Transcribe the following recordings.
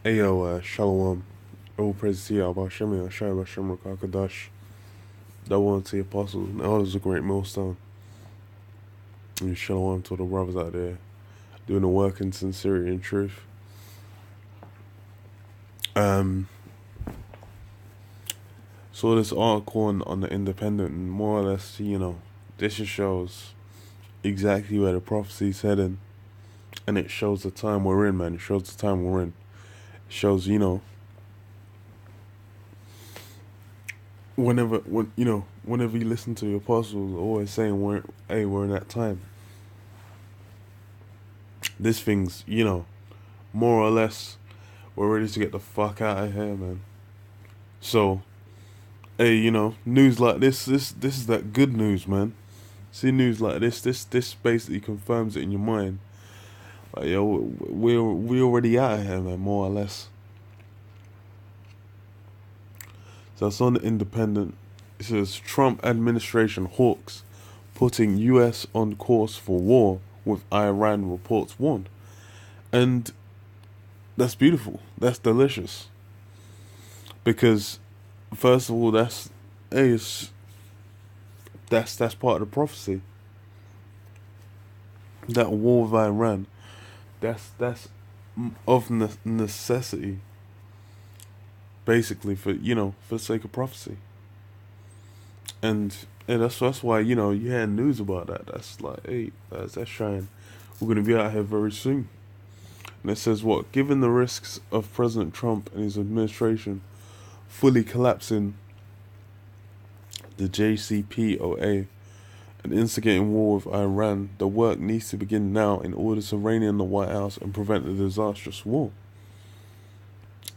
Ayo, Shalom. All praise to Yahweh Shem Yahshua Hashem Rakakadash. That one to the apostles. And all is a great millstone. And Shalom to the brothers out there doing the work in sincerity and truth. Saw this article on the Independent, and more or less, this just shows exactly where the prophecy's heading. And it shows the time we're in, man. It shows the time we're in. It shows, whenever you listen to the apostles always saying we're in that time. This thing's, more or less, we're ready to get the fuck out of here, man. So, news like this is that good news, man. See news like this basically confirms it in your mind. Like, we already out of here, man, more or less. So it's on the Independent. It says Trump administration hawks putting US on course for war with Iran, reports warned. And that's beautiful. That's delicious. Because first of all, that's part of the prophecy. That war with Iran, that's of necessity. Basically, for the sake of prophecy. And that's why, you hear news about that. That's like, hey, that's showing we're going to be out here very soon. And it says what? Given the risks of President Trump and his administration fully collapsing the JCPOA and instigating war with Iran, the work needs to begin now in order to rein in the White House and prevent a disastrous war.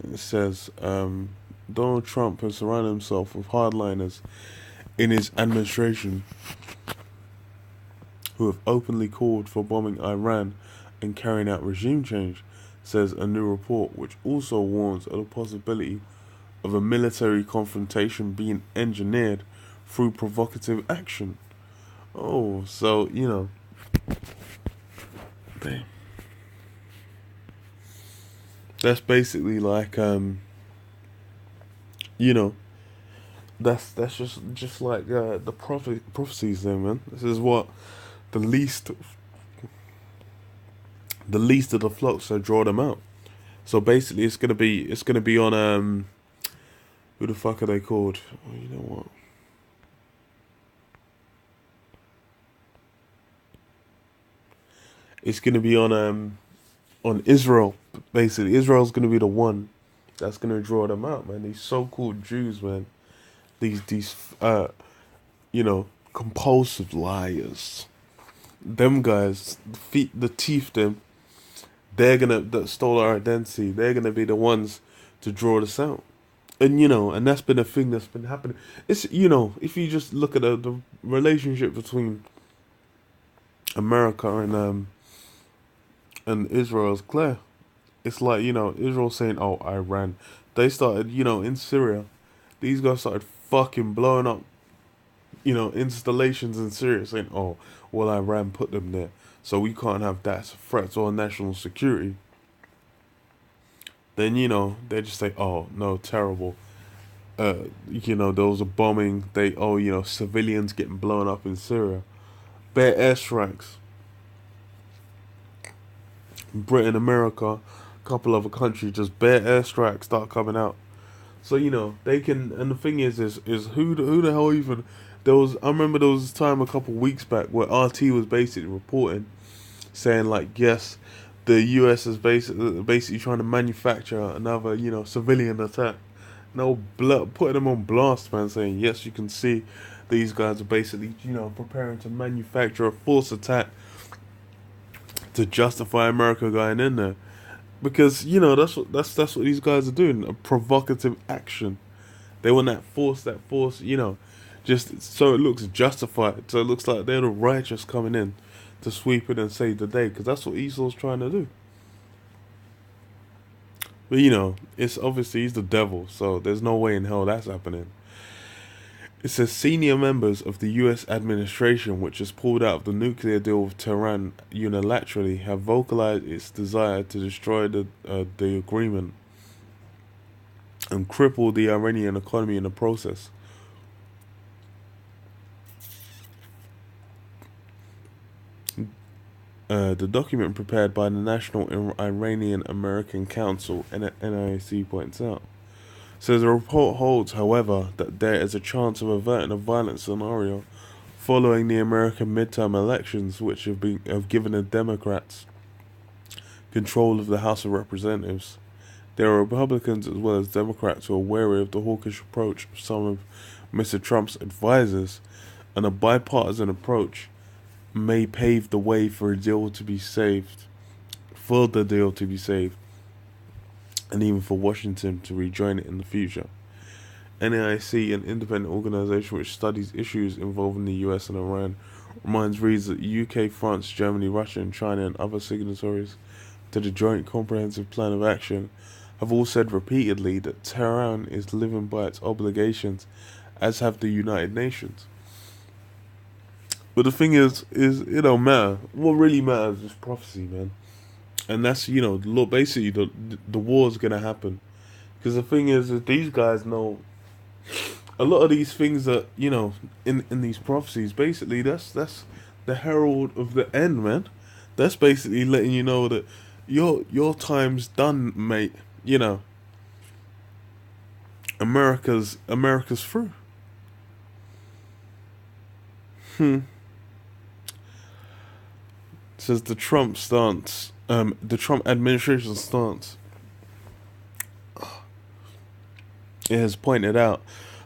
It says Donald Trump has surrounded himself with hardliners in his administration who have openly called for bombing Iran and carrying out regime change, says a new report, which also warns of the possibility of a military confrontation being engineered through provocative action. Oh, so, damn. That's basically like, that's just like the prophecies there, man. This is what the least of the flocks to draw them out. So basically, it's gonna be on who the fuck are they called? Oh, you know what? It's gonna be on Israel. Basically, Israel's gonna be the one that's gonna draw them out, man. These so-called Jews, man. These compulsive liars. Them guys, the teeth them. That stole our identity. They're gonna be the ones to draw this out. And and that's been a thing that's been happening. It's if you just look at the relationship between America and Israel is clear. It's like, Israel saying, oh, Iran. They started, in Syria. These guys started fucking blowing up, installations in Syria, saying, oh, well, Iran put them there, so we can't have that threat to our national security. Then, they just say, oh, no, terrible. There was a bombing. Civilians getting blown up in Syria. Bare airstrikes. Britain, America, a couple other countries, just bare airstrikes start coming out. So they can, and the thing is who the hell even I remember there was a time a couple weeks back where RT was basically reporting, saying like, yes, the US is basically trying to manufacture another civilian attack. No, putting them on blast, man, saying yes, you can see these guys are basically preparing to manufacture a force attack to justify America going in there, because that's what these guys are doing, a provocative action. They want that force, just so it looks justified, so it looks like they're the righteous coming in to sweep in and save the day, because that's what Esau's trying to do. But it's obviously he's the devil, so there's no way in hell that's happening. It says senior members of the US administration, which has pulled out of the nuclear deal with Tehran unilaterally, have vocalized its desire to destroy the agreement. and cripple the Iranian economy in the process. The document prepared by the National Iranian American Council, NIAC, points out. Says the report holds, however, that there is a chance of averting a violent scenario following the American midterm elections, which have given the Democrats control of the House of Representatives. There are Republicans as well as Democrats who are wary of the hawkish approach of some of Mr. Trump's advisors, and a bipartisan approach may pave the way for the deal to be saved, and even for Washington to rejoin it in the future. NIC, an independent organization which studies issues involving the US and Iran, reminds readers that the UK, France, Germany, Russia, and China, and other signatories to the Joint Comprehensive Plan of Action have all said repeatedly that Tehran is living by its obligations, as have the United Nations. But the thing is it don't matter. What really matters is prophecy, man. And that's, basically the war's gonna happen. Because the thing is that these guys know a lot of these things that, in these prophecies, basically that's the herald of the end, man. That's basically letting you know that your time's done, mate. America's through. It says the Trump administration stance, it has pointed out,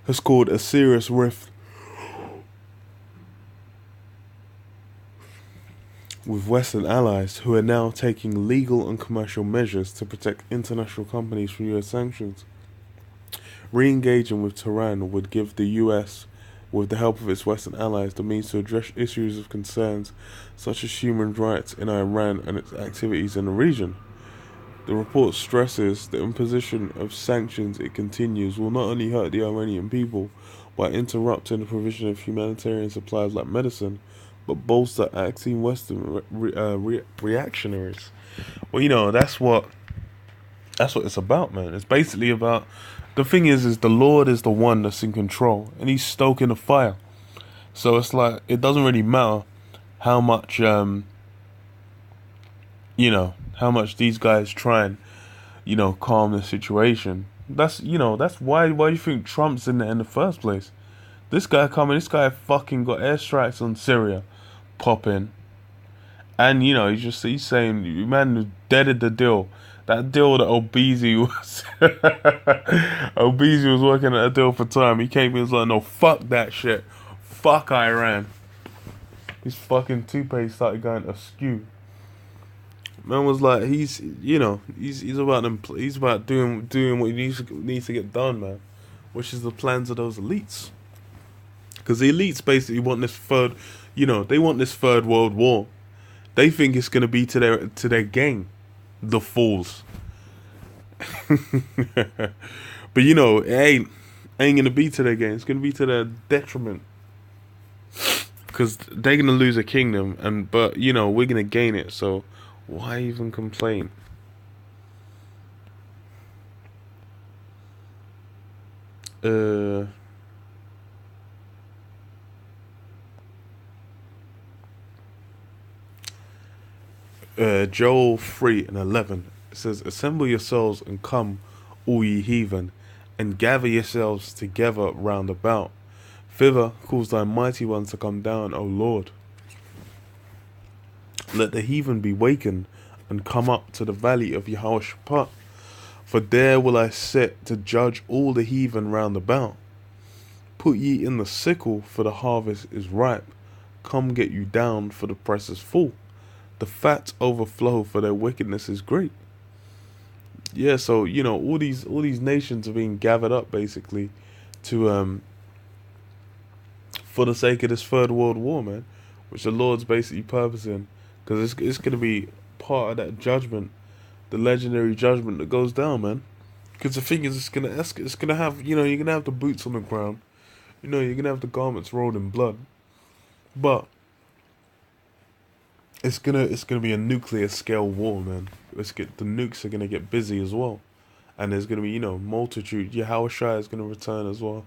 has caused a serious rift with Western allies who are now taking legal and commercial measures to protect international companies from US sanctions. Re-engaging with Tehran would give the US, with the help of its Western allies, the means to address issues of concerns such as human rights in Iran and its activities in the region. The report stresses the imposition of sanctions it continues will not only hurt the Iranian people by interrupting the provision of humanitarian supplies like medicine, but bolster acting Western reactionaries. Well, that's what it's about, man. It's basically about, the thing is the Lord is the one that's in control, and he's stoking the fire. So it's like, it doesn't really matter how much, how much these guys try and, calm the situation. That's why do you think Trump's in there in the first place? This guy fucking got airstrikes on Syria, popping. And, he's saying, man, deaded the deal. That deal that Obeezy was Obeezy was working at a deal for time. He came in and was like, no, fuck that shit. Fuck Iran. His fucking toupee started going askew. Man was like, he's about doing what he needs to get done, man. Which is the plans of those elites. Because the elites basically want this third world war. They think it's gonna be to their gang. The fools. But it ain't gonna be to their gain. It's gonna be to their detriment, because they're gonna lose a kingdom, but we're gonna gain it. So why even complain? Joel 3:11 says, assemble yourselves and come, all ye heathen, and gather yourselves together round about. Thither cause thy mighty ones to come down, O Lord. Let the heathen be wakened, and come up to the valley of Yehoshaphat. For there will I sit to judge all the heathen round about. Put ye in the sickle, for the harvest is ripe. Come get you down, for the press is full. The fat overflow, for their wickedness is great. Yeah, so all these nations are being gathered up basically to for the sake of this third world war, man, which the Lord's basically purposing, because it's gonna be part of that judgment, the legendary judgment that goes down, man. Because the thing is, it's gonna have you're gonna have the boots on the ground, you're gonna have the garments rolled in blood, but it's gonna be a nuclear scale war, man. The nukes are gonna get busy as well, and there's gonna be, you know, multitude. Yahweh Shai is gonna return as well.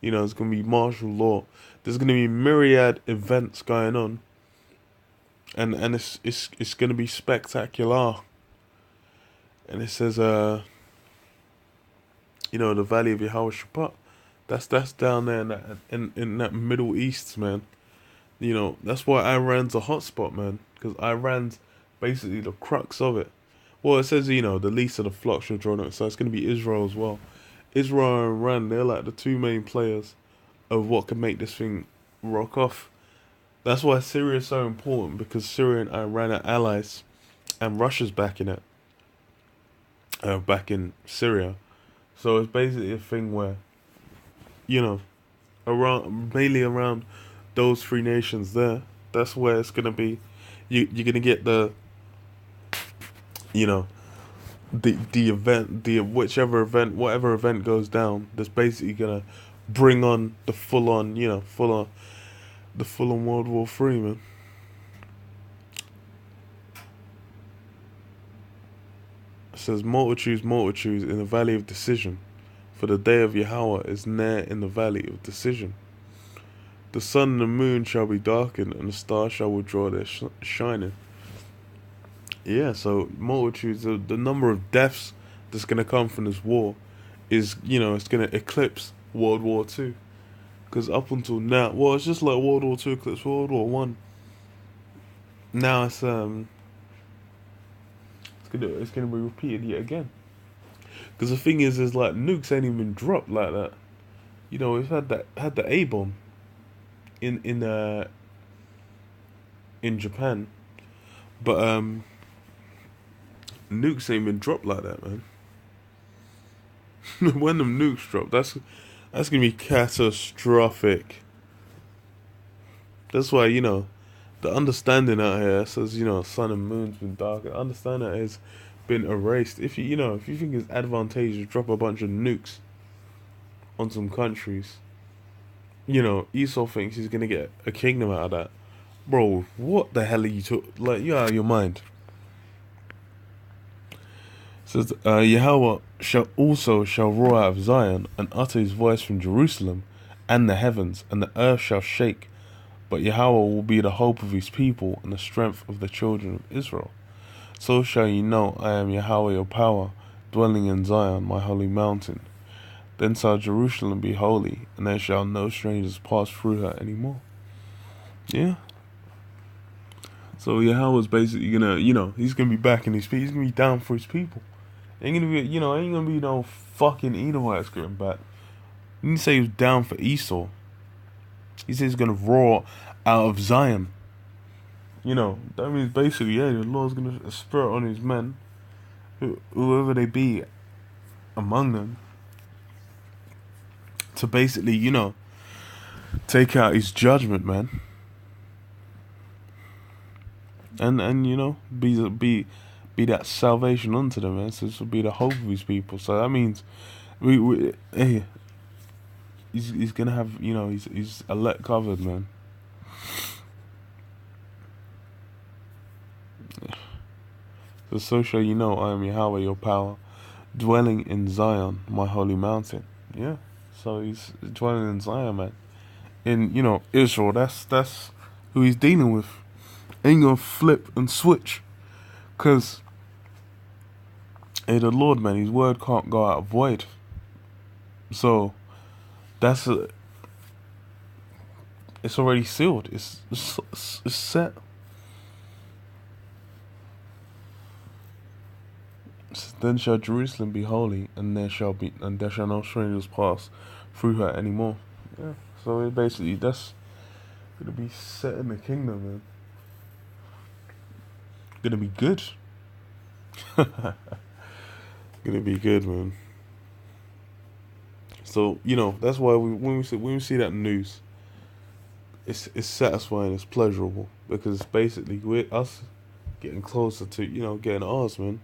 You know, it's gonna be martial law. There's gonna be myriad events going on, and it's gonna be spectacular. And it says, you know, the Valley of Yahweh Shabbat. That's down there in that Middle East, man. You know, that's why Iran's a hotspot, man, because Iran's basically the crux of it. Well, it says, you know, the least of the flock shall draw near, so it's going to be Israel as well. Israel and Iran, they're like the two main players of what can make this thing rock off. That's why Syria is so important, because Syria and Iran are allies, and Russia's backing it, back in Syria. So it's basically a thing where, you know, mainly around those three nations there, that's where it's gonna be. You're gonna get the, you know, the event, whatever event goes down, that's basically gonna bring on the full on, you know, the full on World War III, man. It says multitudes, multitudes in the valley of decision, for the day of Yahweh is near in the valley of decision. The sun and the moon shall be darkened, and the stars shall withdraw their shining. Yeah, so multitudes, the number of deaths that's going to come from this war is, you know, it's going to eclipse World War II. Because up until now, well, it's just like World War II eclipsed World War One. Now it's gonna be repeated yet again. Because the thing is like nukes ain't even dropped like that. You know, we've had the A bomb in Japan, but nukes ain't been dropped like that, man. When them nukes drop, that's gonna be catastrophic. That's why, you know, the understanding out here says, you know, sun and moon's been dark. The understanding has been erased. If you know, if you think it's advantageous to drop a bunch of nukes on some countries, you know, Esau thinks he's gonna get a kingdom out of that. Bro, what the hell are you talking? Like, you're out of your mind. It says, Yahweh shall roar out of Zion, and utter his voice from Jerusalem, and the heavens, and the earth shall shake. But Yahweh will be the hope of his people, and the strength of the children of Israel. So shall ye know I am Yahweh your power, dwelling in Zion, my holy mountain. Then shall Jerusalem be holy, and there shall no strangers pass through her anymore. Yeah. So Yahweh's basically gonna, you know, he's gonna be backing his people. He's gonna be down for his people. Ain't gonna be, you know, ain't gonna be no fucking Edomites getting back. He didn't say he was down for Esau. He says he's gonna roar out of Zion. You know, that means basically, yeah, the Lord's gonna spirit on his men, whoever they be among them, to basically, you know, take out his judgment, man. And you know, be that salvation unto them, man. So this will be the hope of his people. So that means he's gonna have, you know, he's elect covered, man. So shall you know I am Yahweh your power, dwelling in Zion, my holy mountain. Yeah. So he's dwelling in Zion, man. In, you know, Israel, that's who he's dealing with. Ain't gonna flip and switch. Cause hey, the Lord, man, his word can't go out void. So it's already sealed. It's set. Then shall Jerusalem be holy, and there shall no strangers pass through her anymore. Yeah. So it basically, that's gonna be set in the kingdom, man. Gonna be good. Gonna be good, man. So, you know, that's why when we see that news, it's satisfying, it's pleasurable, because it's basically we're us getting closer to, you know, getting ours, man.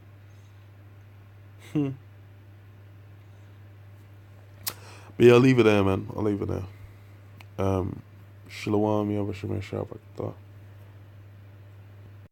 But yeah, I'll leave it there, man. I'll leave it there. Shalom, Yahweh Shabbat.